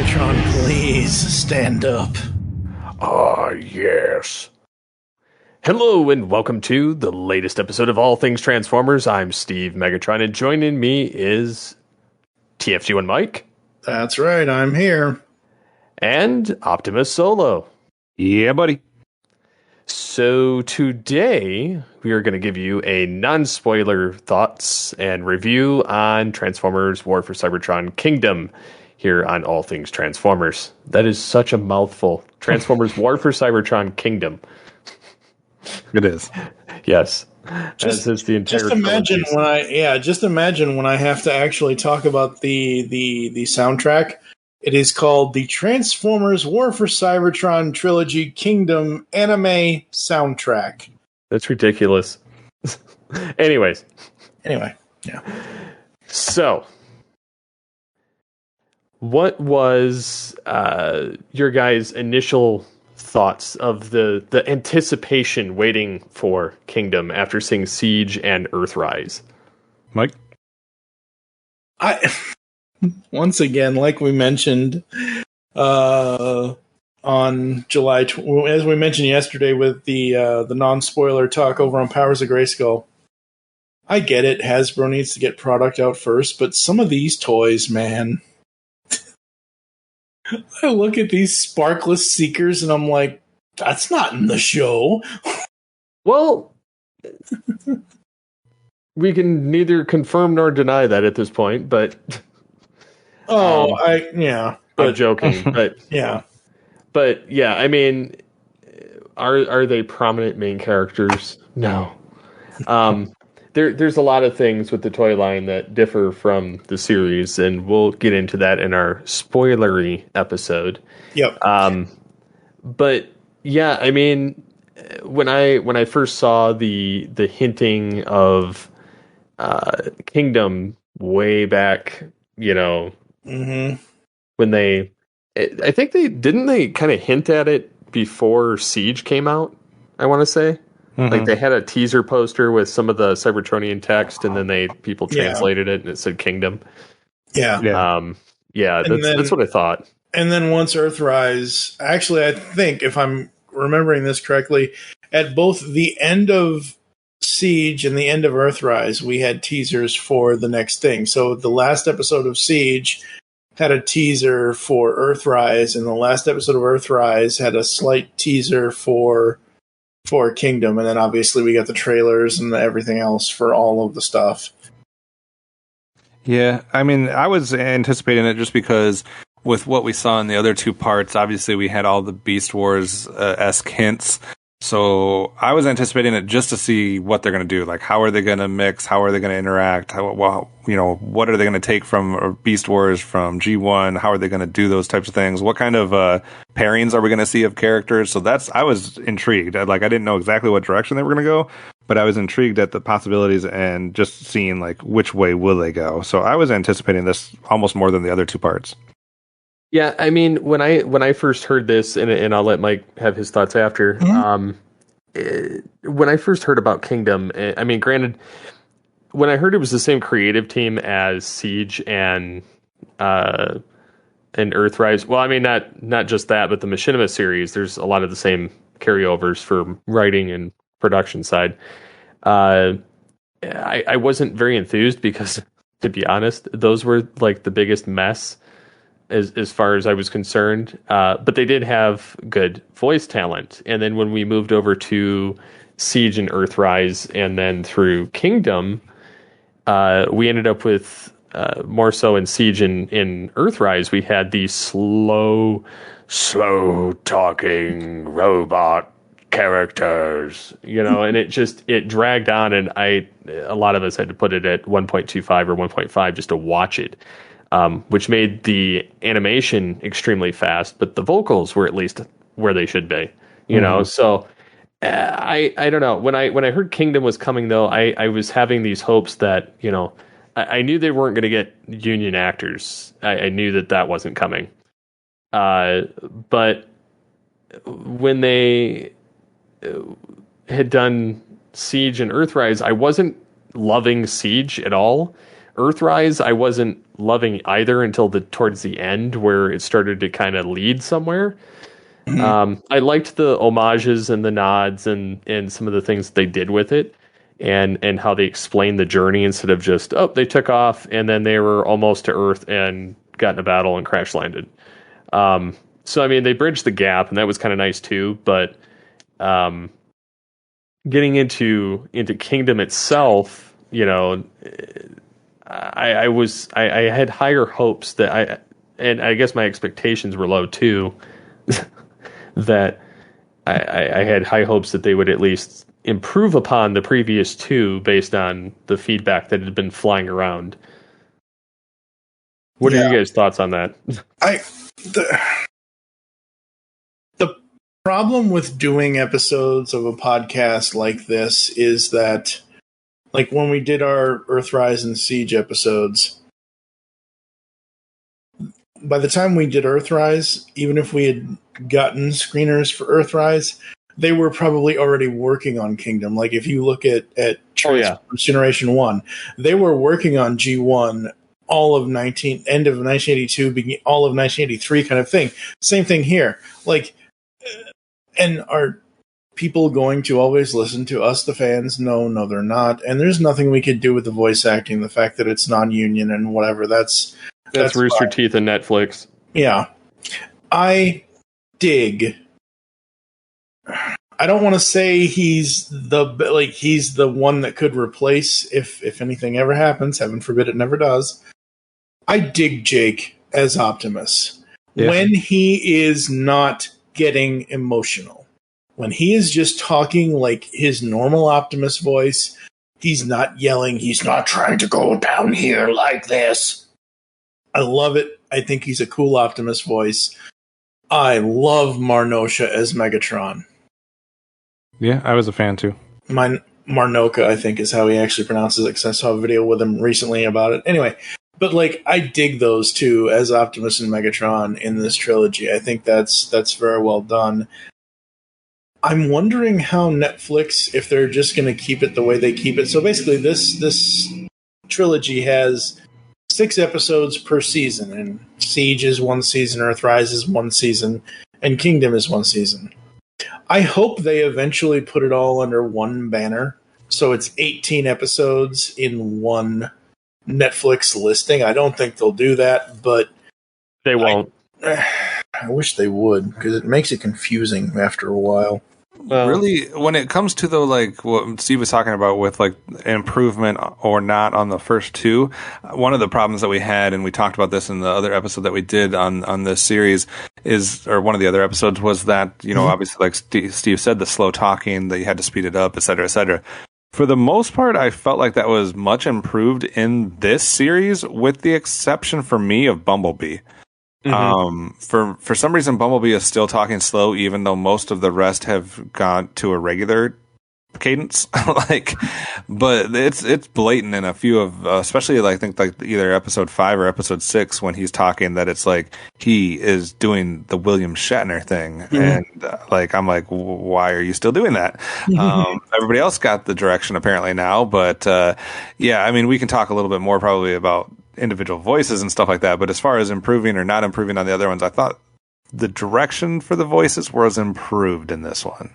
Cybertron, please stand up. Ah, yes. Hello and welcome to the latest episode of All Things Transformers. I'm Steve Megatron, and joining me is TFG1 Mike. That's right, I'm here. And Optimus Solo. Yeah, buddy. So today we are going to give you a non-spoiler thoughts and review on Transformers War for Cybertron Kingdom here on All Things Transformers. That is such a mouthful. Transformers War for Cybertron Kingdom. It is. Yes. As is the entire just imagine trilogy. just imagine when I have to actually talk about the soundtrack. It is called the Transformers War for Cybertron Trilogy Kingdom Anime Soundtrack. That's ridiculous. Anyway, yeah. So, what was your guys' initial thoughts of the anticipation waiting for Kingdom after seeing Siege and Earthrise? Mike? Once again, like we mentioned on July, as we mentioned yesterday with the non-spoiler talk over on Powers of Grayskull, I get it. Hasbro needs to get product out first, but some of these toys, man, I look at these sparkless Seekers and I'm like, that's not in the show. Well, we can neither confirm nor deny that at this point, but I'm joking, but yeah. But yeah, I mean, are they prominent main characters? No. There's a lot of things with the toy line that differ from the series, and we'll get into that in our spoilery episode. Yep. But yeah, I mean, when I first saw the hinting of Kingdom way back, Mm-hmm. when I think they kind of hint at it before Siege came out, I want to say. Mm-hmm. Like they had a teaser poster with some of the Cybertronian text, and then people translated it and it said Kingdom. Yeah. That's what I thought. And then once Earthrise, actually, I think, if I'm remembering this correctly, at both the end of Siege and the end of Earthrise, we had teasers for the next thing. So the last episode of Siege had a teaser for Earthrise, and the last episode of Earthrise had a slight teaser for Kingdom, and then obviously we got the trailers and everything else for all of the stuff. Yeah, I mean, I was anticipating it just because with what we saw in the other two parts, obviously we had all the Beast Wars-esque hints. So I was anticipating it just to see what they're going to do. Like, how are they going to mix? How are they going to interact? What are they going to take from Beast Wars, from G1? How are they going to do those types of things? What kind of pairings are we going to see of characters? So I was intrigued. I didn't know exactly what direction they were going to go, but I was intrigued at the possibilities and just seeing like which way will they go. So I was anticipating this almost more than the other two parts. Yeah, I mean, when I first heard this, and I'll let Mike have his thoughts after. Mm-hmm. When I first heard about Kingdom, I mean, granted, when I heard it was the same creative team as Siege and Earthrise. Well, I mean, not just that, but the Machinima series. There's a lot of the same carryovers for writing and production side. I wasn't very enthused because, to be honest, those were like the biggest mess as far as I was concerned. But they did have good voice talent. And then when we moved over to Siege and Earthrise and then through Kingdom, we ended up with more so in Siege and in Earthrise, we had these slow talking robot characters, and it dragged on, and a lot of us had to put it at 1.25 or 1.5 just to watch it. Which made the animation extremely fast, but the vocals were at least where they should be, So I don't know. When I heard Kingdom was coming, though, I was having these hopes that I knew they weren't going to get union actors. I knew that wasn't coming. But when they had done Siege and Earthrise, I wasn't loving Siege at all. Earthrise, I wasn't loving either until towards the end where it started to kind of lead somewhere. I liked the homages and the nods and some of the things they did with it, and how they explained the journey instead of just, they took off and then they were almost to Earth and got in a battle and crash landed. So, I mean, they bridged the gap, and that was kind of nice too. But getting into Kingdom itself, I had higher hopes and I guess my expectations were low too. That I had high hopes that they would at least improve upon the previous two based on the feedback that had been flying around. What are you guys' thoughts on that? The problem with doing episodes of a podcast like this is that, like when we did our Earthrise and Siege episodes, by the time we did Earthrise, even if we had gotten screeners for Earthrise, they were probably already working on Kingdom. Like if you look at Generation 1, they were working on G1 end of 1982, all of 1983 kind of thing. Same thing here. Like, and are people going to always listen to us, the fans? No, they're not. And there's nothing we could do with the voice acting. The fact that it's non-union and whatever, that's Rooster fine. Teeth and Netflix. Yeah. I dig. I don't want to say he's the one that could replace if anything ever happens. Heaven forbid it never does. I dig Jake as Optimus. Yeah. When he is not getting emotional. When he is just talking like his normal Optimus voice, he's not yelling, he's not trying to go down here like this. I love it. I think he's a cool Optimus voice. I love Marnosha as Megatron. Yeah, I was a fan too. Marnoka, I think, is how he actually pronounces it, because I saw a video with him recently about it. Anyway, but like, I dig those two as Optimus and Megatron in this trilogy. I think that's very well done. I'm wondering how Netflix, if they're just going to keep it the way they keep it. So basically, this trilogy has 6 episodes per season, and Siege is 1 season, Earthrise is 1 season, and Kingdom is 1 season. I hope they eventually put it all under one banner, so it's 18 episodes in one Netflix listing. I don't think they'll do that, but they won't. I wish they would, because it makes it confusing after a while. Really, when it comes to like what Steve was talking about with like improvement or not on the first 2, one of the problems that we had, and we talked about this in the other episode that we did on this series, or one of the other episodes, was that, obviously, like Steve said, the slow talking, that you had to speed it up, et cetera, et cetera. For the most part, I felt like that was much improved in this series, with the exception for me of Bumblebee. Mm-hmm. For some reason, Bumblebee is still talking slow, even though most of the rest have gone to a regular cadence. But it's blatant in a few of, especially I think like either episode 5 or episode 6, when he's talking, that it's like he is doing the William Shatner thing, mm-hmm. And I'm like, why are you still doing that? Everybody else got the direction apparently now, but yeah, I mean, we can talk a little bit more probably about individual voices and stuff like that, but as far as improving or not improving on the other ones, I thought the direction for the voices was improved in this one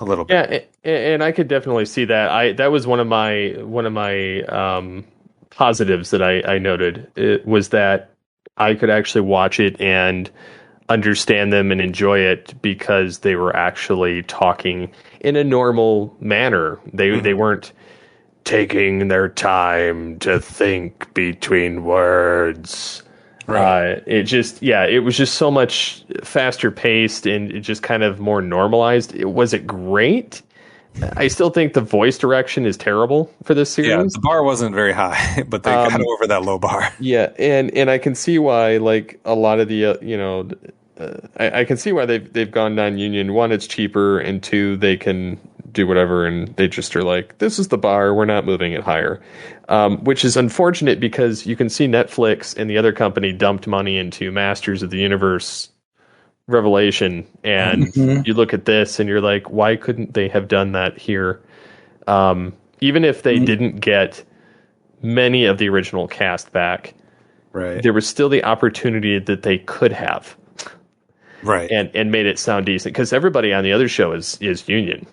a little bit. Yeah, and I could definitely see that. That was one of my positives that I noted. It was that I could actually watch it and understand them and enjoy it because they were actually talking in a normal manner. They weren't taking their time to think between words. Right. It was just so much faster paced and it just kind of more normalized. Was it great? I still think the voice direction is terrible for this series. Yeah, the bar wasn't very high, but they got over that low bar. Yeah, and I can see why, like, a lot of the I can see why they've gone non-union. 1, it's cheaper, and 2, they can do whatever, and they just are like, this is the bar, we're not moving it higher. Which is unfortunate, because you can see Netflix and the other company dumped money into Masters of the Universe Revelation, and you look at this and you're like, why couldn't they have done that here? Even if they didn't get many of the original cast back, Right. there was still the opportunity that they could have, Right. and made it sound decent, because everybody on the other show is union.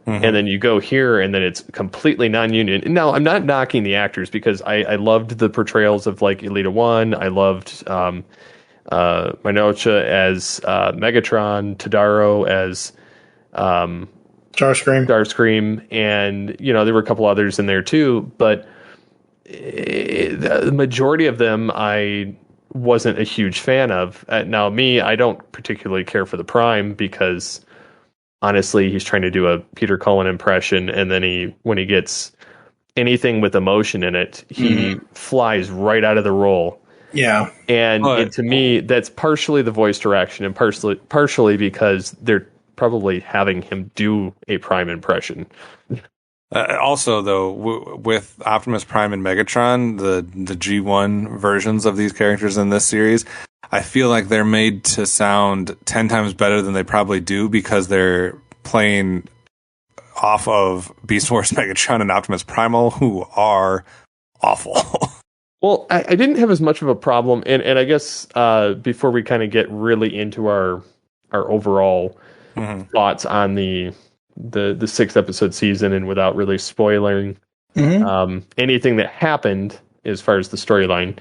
And then you go here, and then it's completely non-union. And now, I'm not knocking the actors, because I loved the portrayals of like Elita 1. I loved Minocha as Megatron, Tadaro as Starscream, and there were a couple others in there too. But the majority of them I wasn't a huge fan of. Now, I don't particularly care for the Prime, because honestly, he's trying to do a Peter Cullen impression, and then when he gets anything with emotion in it, he flies right out of the role. Yeah. And to me, that's partially the voice direction, and partially because they're probably having him do a Prime impression. Also, though, with Optimus Prime and Megatron, the G1 versions of these characters in this series, I feel like they're made to sound 10 times better than they probably do, because they're playing off of Beast Wars Megatron and Optimus Primal, who are awful. Well, I didn't have as much of a problem, and I guess before we kind of get really into our overall thoughts on the 6-episode season, and without really spoiling anything that happened as far as the storyline,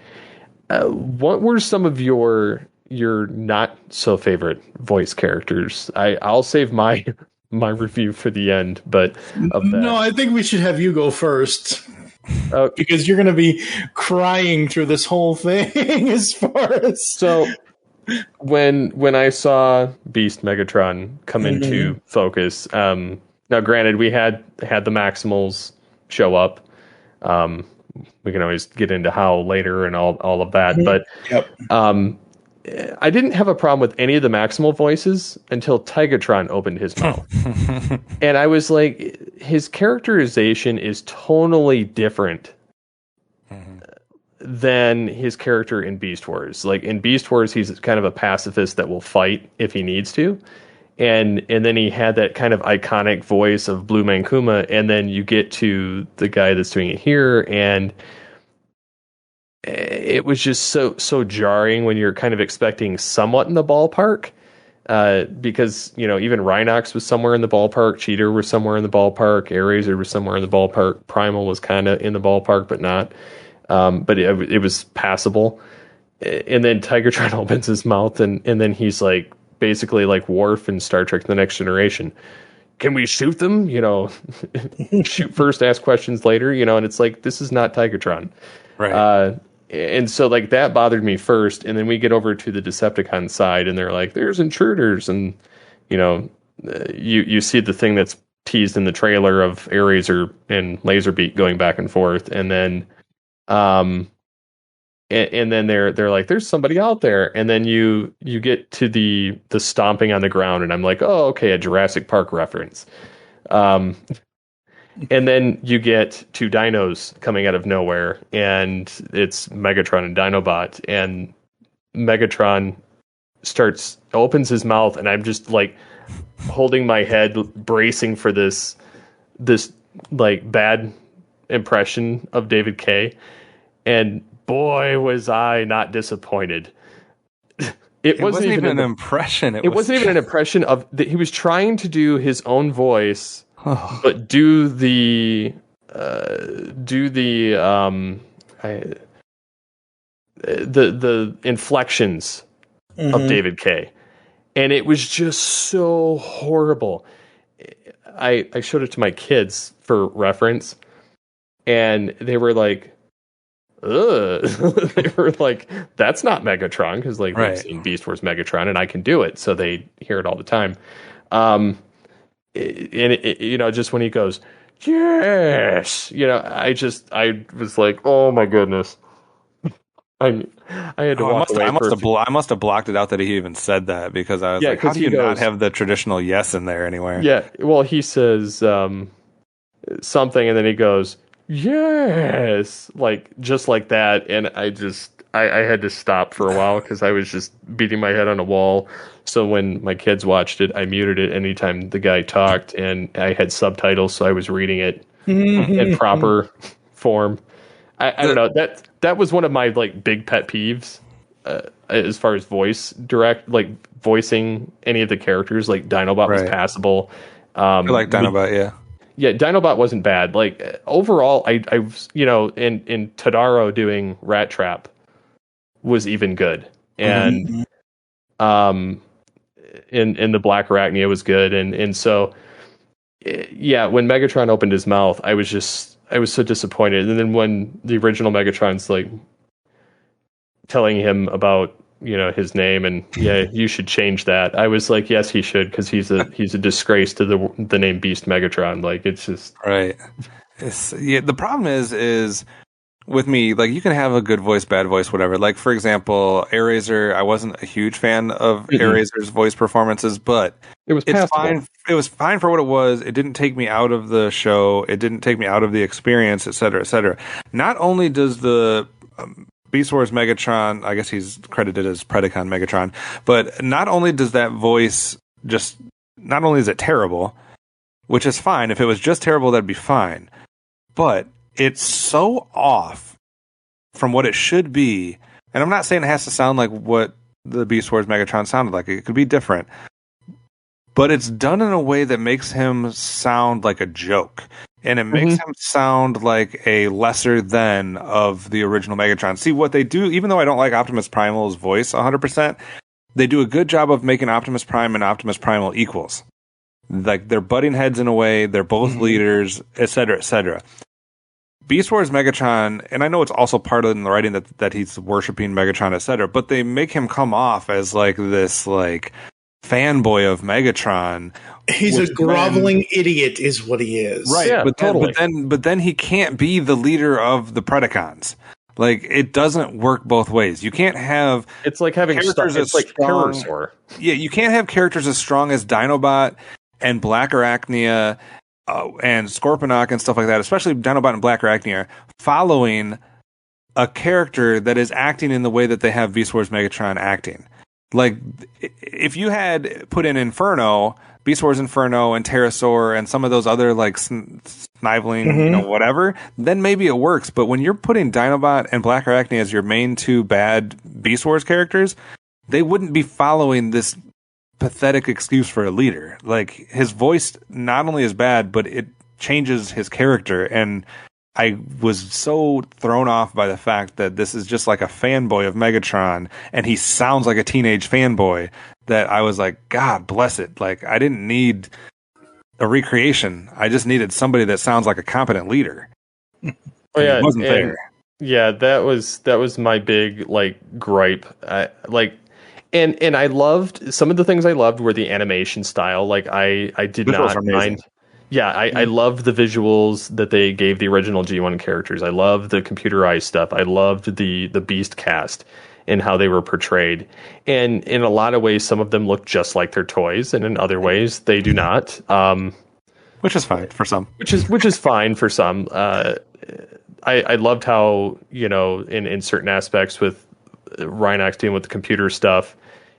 what were some of your not so favorite voice characters? I'll save my review for the end, but no, I think we should have you go first. Because you're going to be crying through this whole thing as far as... So when I saw Beast Megatron come into focus, now granted, we had the Maximals show up. We can always get into how later and all of that, but I didn't have a problem with any of the Maximal voices until Tigatron opened his mouth. And I was like, his characterization is tonally different than his character in Beast Wars. Like, in Beast Wars, he's kind of a pacifist that will fight if he needs to. And then he had that kind of iconic voice of Blue Mankuma, and then you get to the guy that's doing it here, and it was just so jarring when you're kind of expecting somewhat in the ballpark, because even Rhinox was somewhere in the ballpark, Cheater was somewhere in the ballpark, Airazor was somewhere in the ballpark, Primal was kind of in the ballpark but not, but it was passable. And then Tigatron opens his mouth, and then he's like basically like Worf in Star Trek The Next Generation. Can we shoot them? Shoot first, ask questions later, and it's like, this is not Tigatron. Right. And so like that bothered me first, and then we get over to the Decepticon side, and they're like, there's intruders, and you see the thing that's teased in the trailer of Airazor and Laserbeak going back and forth, and then and then they're like, there's somebody out there, and then you get to the stomping on the ground, and I'm like, oh, okay, a Jurassic Park reference. And then you get two dinos coming out of nowhere, and it's Megatron and Dinobot, and Megatron opens his mouth, and I'm just like holding my head, bracing for this like bad impression of David Kaye, and boy, was I not disappointed. It wasn't even an impression. It wasn't even an impression of that. He was trying to do his own voice, but do the inflections of David Kaye, and it was just so horrible. I showed it to my kids for reference, and they were like, ugh. They were like, that's not Megatron, because like they've seen Beast Wars Megatron, and I can do it, so they hear it all the time. And just when he goes, yes, I was like, oh my goodness. I had to walk away. I must have blocked it out that he even said that, because I was like, how do you not have the traditional yes in there anywhere? Yeah, well, he says something, and then he goes, yes, like just like that, and I had to stop for a while because I was just beating my head on a wall. So when my kids watched it, I muted it anytime the guy talked, and I had subtitles, so I was reading it in proper form. I don't know, that was one of my like big pet peeves as far as voicing any of the characters. Like Dinobot was passable. I like Dinobot, yeah, Dinobot wasn't bad. Like overall, I in Tadaro doing Rat Trap was even good, and in the Black Arachnia was good, and so yeah, when Megatron opened his mouth, I was so disappointed. And then when the original Megatron's like telling him about his name and you should change that, I was like, yes, he should, because he's a disgrace to the name Beast Megatron. Like, it's just right. The problem is with me, like, you can have a good voice, bad voice, whatever. Like, for example, Airazor, I wasn't a huge fan of Airazor's voice performances, but it's fine. It was fine for what it was. It didn't take me out of the show. It didn't take me out of the experience, et cetera, et cetera. Not only does the Beast Wars Megatron, I guess he's credited as Predacon Megatron, but not only does that voice not only is it terrible, which is fine. If it was just terrible, that'd be fine. But it's so off from what it should be. And I'm not saying it has to sound like what the Beast Wars Megatron sounded like. It could be different. But it's done in a way that makes him sound like a joke. And it makes him sound like a lesser than of the original Megatron. See, what they do, even though I don't like Optimus Primal's voice 100%, they do a good job of making Optimus Prime and Optimus Primal equals. Like, they're butting heads in a way, they're both leaders, et cetera, et cetera. Beast Wars Megatron, and I know it's also part of the writing that he's worshiping Megatron, et cetera, but they make him come off as like this like fanboy of Megatron. He's a groveling idiot, is what he is. Right, yeah, totally. But then he can't be the leader of the Predacons. Like, it doesn't work both ways. You can't have. It's like having characters as like strong. Yeah, you can't have characters as strong as Dinobot and Black Arachnia. And Scorponok and stuff like that, especially Dinobot and Black Arachnia, following a character that is acting in the way that they have Beast Wars Megatron acting. Like, if you had put in Inferno, Beast Wars Inferno and Pterosaur and some of those other, like, sniveling, whatever, then maybe it works. But when you're putting Dinobot and Black Arachnia as your main two bad Beast Wars characters, they wouldn't be following this pathetic excuse for a leader. Like, his voice not only is bad, but it changes his character, and I was so thrown off by the fact that this is just like a fanboy of Megatron, and he sounds like a teenage fanboy, that I was like, God bless it. Like, I didn't need a recreation. I just needed somebody that sounds like a competent leader. Oh yeah, it wasn't there. Yeah, that was my big like gripe. And I loved some of the things I loved were the animation style. Like, I did Visuals not mind. Yeah, I loved the visuals that they gave the original G1 characters. I loved the computerized stuff. I loved the Beast cast and how they were portrayed. And in a lot of ways, some of them look just like their toys, and in other ways, they do not. Which is fine for some. Which is fine for some. I loved how, in certain aspects with Rhinox dealing with the computer stuff,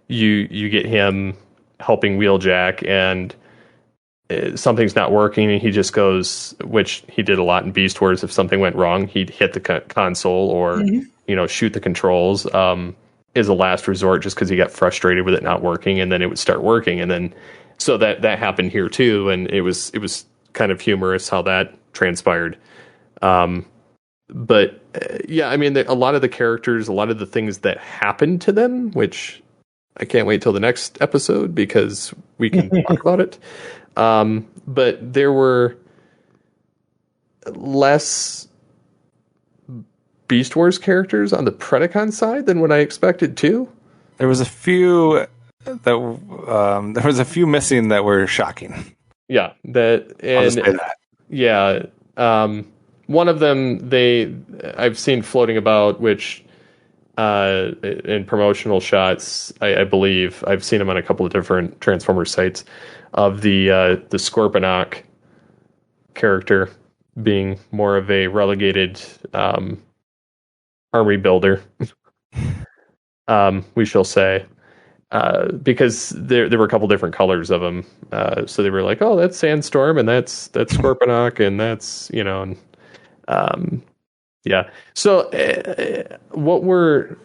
you get him helping Wheeljack, and something's not working, and he just goes, which he did a lot in Beast Wars. If something went wrong, he'd hit the console or shoot the controls as a last resort, just because he got frustrated with it not working, and then it would start working, and then so that happened here too, and it was kind of humorous how that transpired. But yeah, I mean, a lot of the characters, a lot of the things that happened to them, which I can't wait till the next episode because we can talk about it. But there were less Beast Wars characters on the Predacon side than what I expected too. There was a few missing that were shocking. Yeah, I'll just say that. Yeah. One of them I've seen floating about, which in promotional shots, I believe I've seen them on a couple of different Transformers sites, of the Scorponok character being more of a relegated army builder, we shall say, because there were a couple different colors of them. So they were like, oh, that's Sandstorm, and that's Scorponok, and that's Yeah. So, what were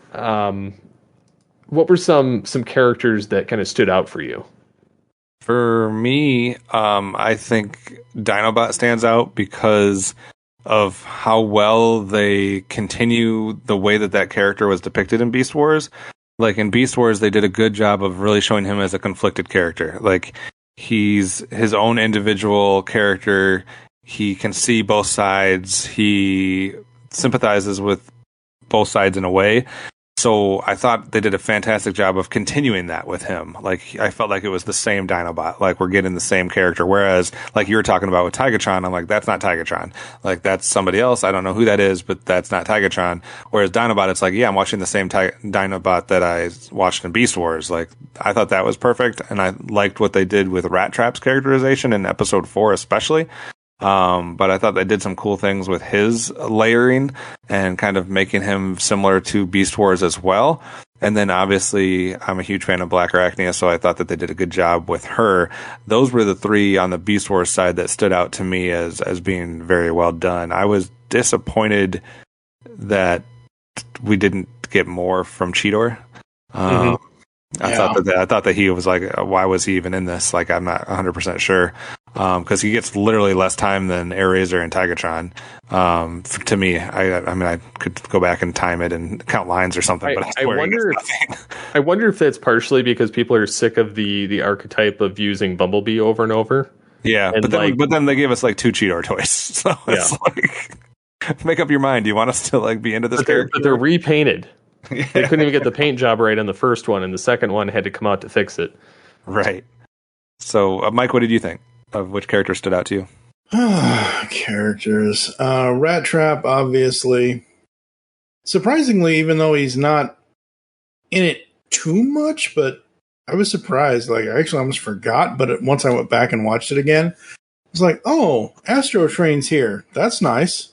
some characters that kind of stood out for you? For me, I think Dinobot stands out because of how well they continue the way that character was depicted in Beast Wars. Like in Beast Wars, they did a good job of really showing him as a conflicted character. Like he's his own individual character. He can see both sides. He sympathizes with both sides in a way. So I thought they did a fantastic job of continuing that with him. Like I felt like it was the same Dinobot. Like we're getting the same character. Whereas like you were talking about with Tigatron, I'm like, that's not Tigatron. Like that's somebody else. I don't know who that is, but that's not Tigatron. Whereas Dinobot, it's like, yeah, I'm watching the same Dinobot that I watched in Beast Wars. Like I thought that was perfect. And I liked what they did with Rat Trap's characterization in episode 4, especially. But I thought they did some cool things with his layering and kind of making him similar to Beast Wars as well. And then obviously I'm a huge fan of Black Arachnia, so I thought that they did a good job with her. Those were the 3 on the Beast Wars side that stood out to me as being very well done. I was disappointed that we didn't get more from Cheetor. I thought that he was like, why was he even in this? Like, I'm not 100% sure. Because he gets literally less time than Airazor and Tigatron. To me, I mean, I could go back and time it and count lines or something. But I wonder if that's partially because people are sick of the archetype of using Bumblebee over and over. Yeah, but then they gave us like 2 Cheetor toys, so it's like, make up your mind. Do you want us to like be into this character? But they're repainted. Yeah. They couldn't even get the paint job right on the first one, and the second one had to come out to fix it. Right. So, Mike, what did you think of which character stood out to you? Characters. Rat Trap, obviously. Surprisingly, even though he's not in it too much, but I was surprised. Like, I actually almost forgot, but once I went back and watched it again, I was like, oh, Astro Train's here. That's nice.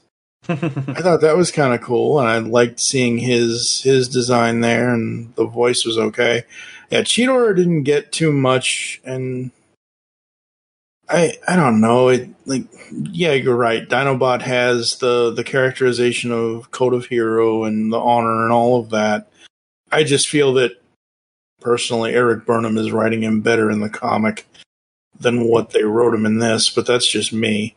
I thought that was kind of cool, and I liked seeing his design there, and the voice was okay. Yeah, Cheetor didn't get too much, and I don't know. Yeah, you're right. Dinobot has the characterization of Code of Hero and the honor and all of that. I just feel that personally, Eric Burnham is writing him better in the comic than what they wrote him in this, but that's just me.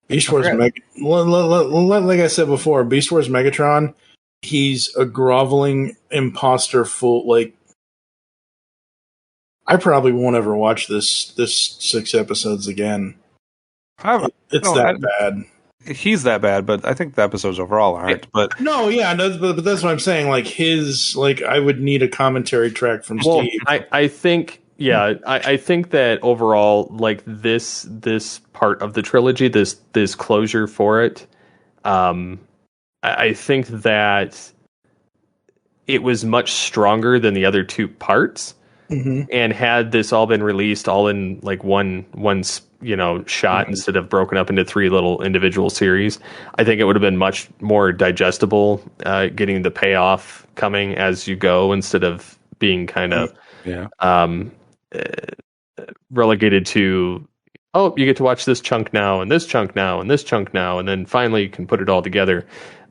Beast Wars like I said before, Beast Wars Megatron, he's a groveling imposter full. Like, I probably won't ever watch this 6 episodes again. It's that bad. He's that bad, but I think the episodes overall aren't. But no, yeah, no, but that's what I'm saying. Like I would need a commentary track from Steve. I think. Yeah, I think that overall, like this part of the trilogy, this closure for it, I think that it was much stronger than the other 2 parts. Mm-hmm. And had this all been released all in like one shot instead of broken up into 3 little individual series, I think it would have been much more digestible, getting the payoff coming as you go instead of being kind of relegated to, oh, you get to watch this chunk now and this chunk now and this chunk now, and then finally you can put it all together.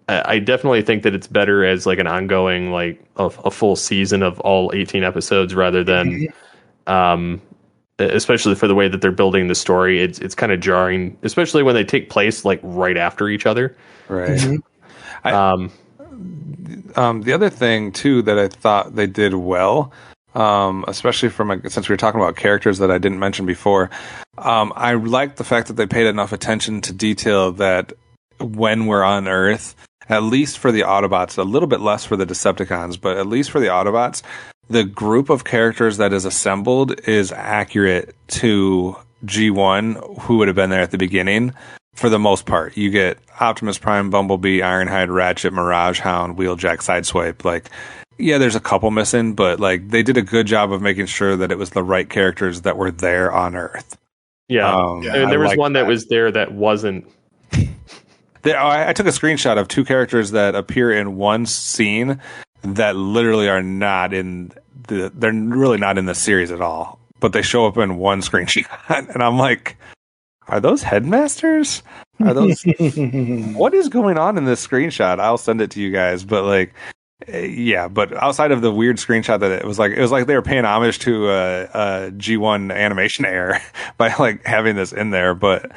I definitely think that it's better as like an ongoing, like a full season of all 18 episodes rather than, especially for the way that they're building the story. It's kind of jarring, especially when they take place like right after each other. Right. The other thing too that I thought they did well, especially since we were talking about characters that I didn't mention before, I liked the fact that they paid enough attention to detail that when we're on Earth, at least for the Autobots, a little bit less for the Decepticons, but at least for the Autobots, the group of characters that is assembled is accurate to G1, who would have been there at the beginning. For the most part, you get Optimus Prime, Bumblebee, Ironhide, Ratchet, Mirage, Hound, Wheeljack, Sideswipe. Like, yeah, there's a couple missing, but like they did a good job of making sure that it was the right characters that were there on Earth. Yeah, and there was one that was there that wasn't. I took a screenshot of 2 characters that appear in one scene that literally are not in they're really not in the series at all, but they show up in one screenshot, and I'm like, are those headmasters? Are those? What is going on in this screenshot? I'll send it to you guys. But like, yeah. But outside of the weird screenshot that it was like they were paying homage to G1 animation error by like having this in there. But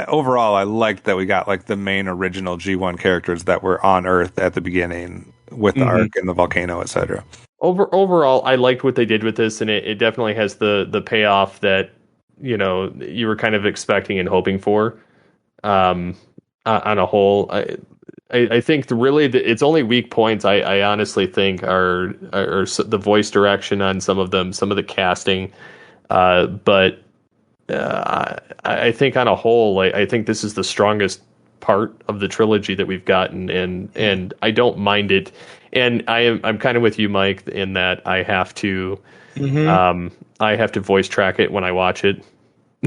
overall, I liked that we got like the main original G1 characters that were on Earth at the beginning with the Ark and the volcano, etc. Overall, I liked what they did with this, and it definitely has the payoff that you were kind of expecting and hoping for. On a whole, I think it's only weak points. I honestly think are the voice direction on some of them, some of the casting, but I think on a whole, I think this is the strongest part of the trilogy that we've gotten, and I don't mind it. And I'm kind of with you, Mike, in that I have to voice track it when I watch it.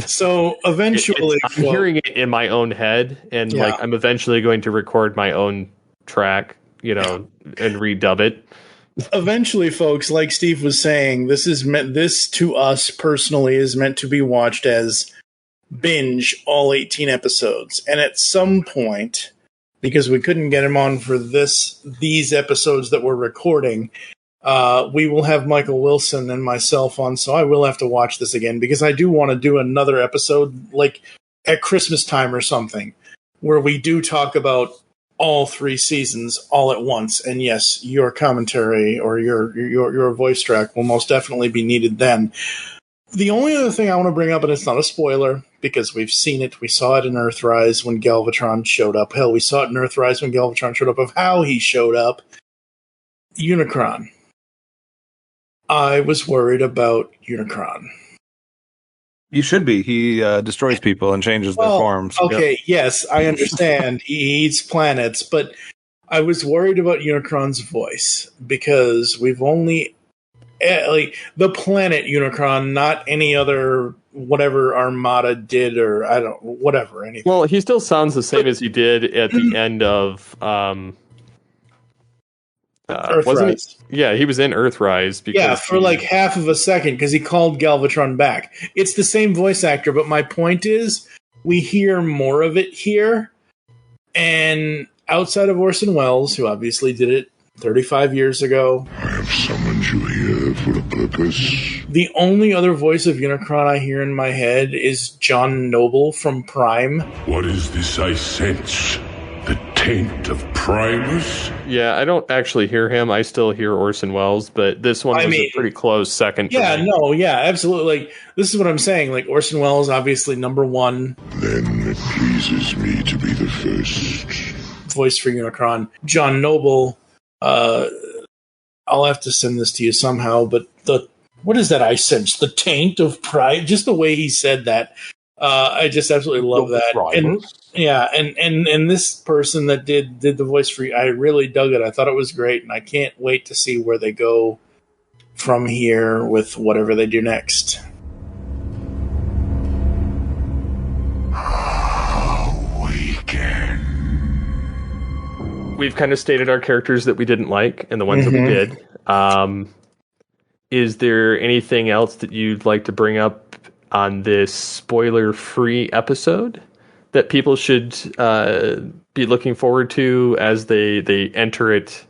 So eventually, I'm hearing it in my own head, and like I'm eventually going to record my own track, and redub it. Eventually, folks, like Steve was saying, this to us personally is meant to be watched as binge all 18 episodes, and at some point, because we couldn't get him on for these episodes that we're recording, we will have Michael Wilson and myself on, so I will have to watch this again, because I do want to do another episode, like at Christmas time or something, where we do talk about all 3 seasons all at once. And yes, your commentary or your voice track will most definitely be needed then. The only other thing I want to bring up, and it's not a spoiler, because we've seen it. We saw it in Earthrise when Galvatron showed up. Hell, we saw it in Earthrise when Galvatron showed up, of how he showed up. Unicron. I was worried about Unicron. You should be. He destroys people and changes their forms. Okay, yes, I understand. He eats planets, but I was worried about Unicron's voice, because we've only... the planet Unicron, not any other whatever Armada did, or I don't whatever anything. Well, he still sounds the same as he did at the end of Earthrise. He was in Earthrise. For like half of a second, because he called Galvatron back. It's the same voice actor, but my point is, we hear more of it here, and outside of Orson Welles, who obviously did it 35 years ago. I have summoned you here for a purpose. The only other voice of Unicron I hear in my head is John Noble from Prime. What is this I sense? The taint of Primus? Yeah, I don't actually hear him. I still hear Orson Welles, but this one was a pretty close second. Absolutely. Like, this is what I'm saying. Like, Orson Welles, obviously number 1. Then it pleases me to be the first. Voice for Unicron. John Noble... I'll have to send this to you somehow, but what is that I sense? The taint of pride? Just the way he said that. I just absolutely love that. And this person that did the voice for you, I really dug it. I thought it was great, and I can't wait to see where they go from here with whatever they do next. We've kind of stated our characters that we didn't like and the ones that we did. Is there anything else that you'd like to bring up on this spoiler-free episode that people should be looking forward to as they enter it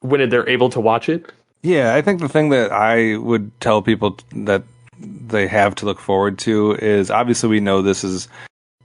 when they're able to watch it? Yeah, I think the thing that I would tell people that they have to look forward to is, obviously we know this is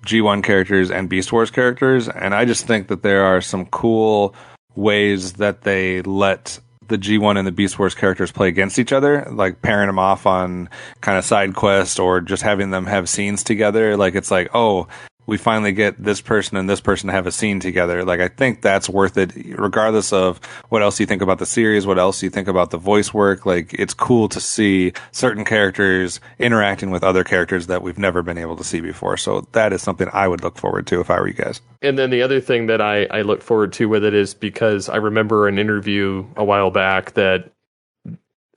G1 characters and Beast Wars characters, and I just think that there are some cool ways that they let the G1 and the Beast Wars characters play against each other, like pairing them off on kind of side quests, or just having them have scenes together. Like, it's like, oh, we finally get this person and this person to have a scene together. Like, I think that's worth it, regardless of what else you think about the series, what else you think about the voice work. Like, it's cool to see certain characters interacting with other characters that we've never been able to see before. So that is something I would look forward to if I were you guys. And then the other thing that I look forward to with it is, because I remember an interview a while back that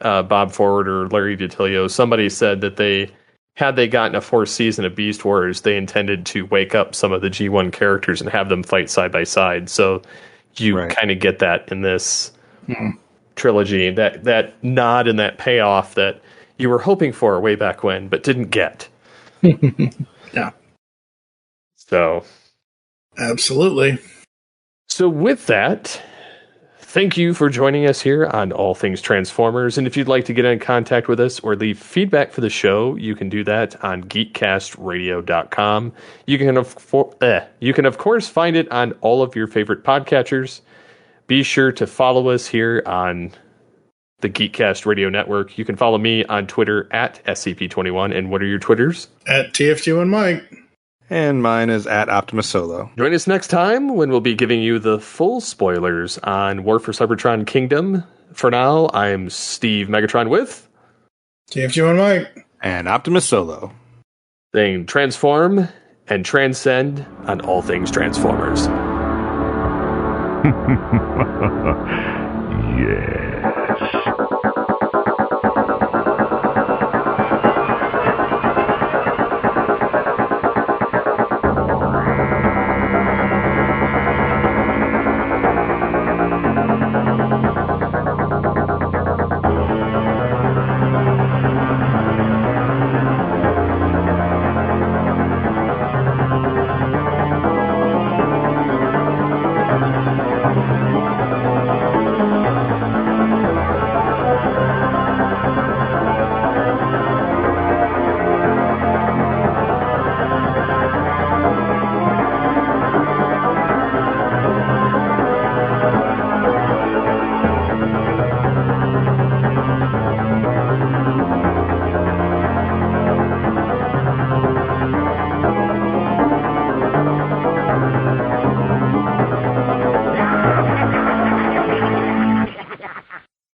Bob Forward or Larry DiTilio, somebody said that had they gotten a 4th season of Beast Wars, they intended to wake up some of the G1 characters and have them fight side by side. So you kind of get that in this trilogy, that nod and that payoff that you were hoping for way back when, but didn't get. Yeah. So, absolutely. So with that, thank you for joining us here on All Things Transformers. And if you'd like to get in contact with us or leave feedback for the show, you can do that on geekcastradio.com. You can, of course, find it on all of your favorite podcatchers. Be sure to follow us here on the Geekcast Radio Network. You can follow me on Twitter at SCP21. And what are your Twitters? At TFG1Mike. And mine is at Optimus Solo. Join us next time when we'll be giving you the full spoilers on War for Cybertron Kingdom. For now, I'm Steve Megatron with TFG1Mike. And Optimus Solo. Saying transform and transcend on all things Transformers. Yeah.